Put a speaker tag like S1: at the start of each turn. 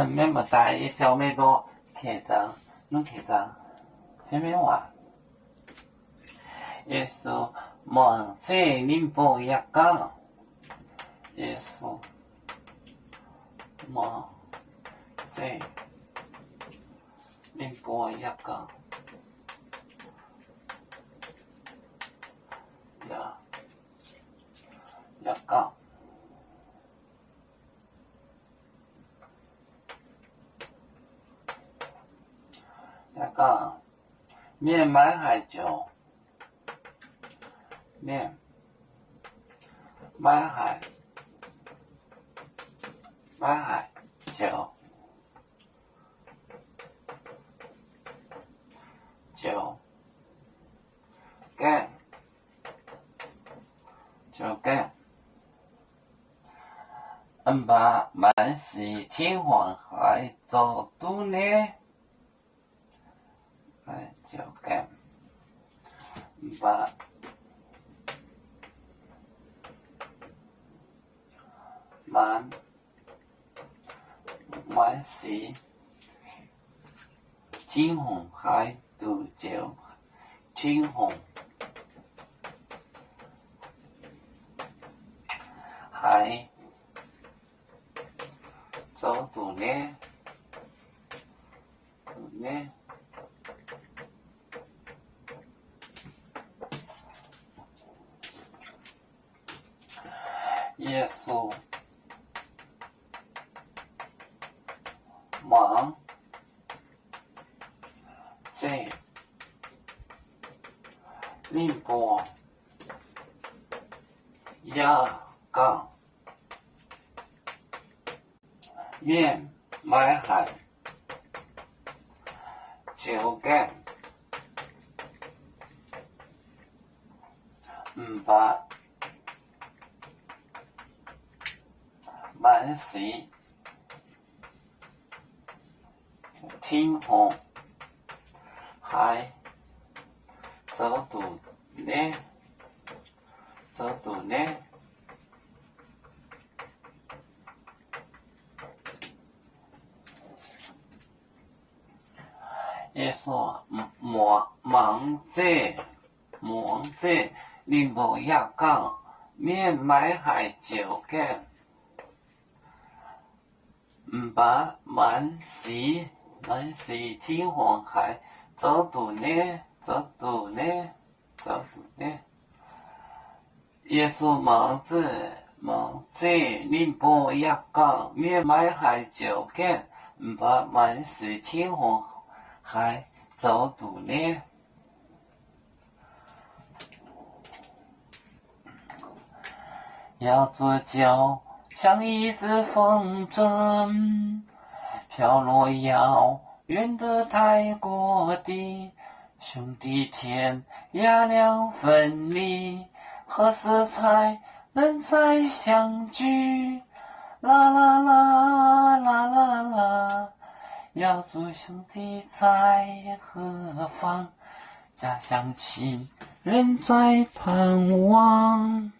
S1: 免无大一招咩无客栈，拢客栈，迄咩话？耶稣望这恁不要讲，耶稣望这恁不要讲，要讲。要讲面买海酒，面买海酒，干，把满是天皇海做都呢？就干，把满是天皇海都就天皇海做都呢？耶稣望这恁部要讲面买海酒干把满是天皇海做都呢？耶稣望这恁无要讲免买海酒干。把满是天皇海做都呢？耶稣望这恁不要讲免买海酒干，把满是天皇海做都呢？要做脚。像一只风筝飘落遥远的泰国地，兄弟天涯两分离，何时才能再相聚？啦啦啦啦啦啦，要做兄弟在何方？家乡亲人在盼望。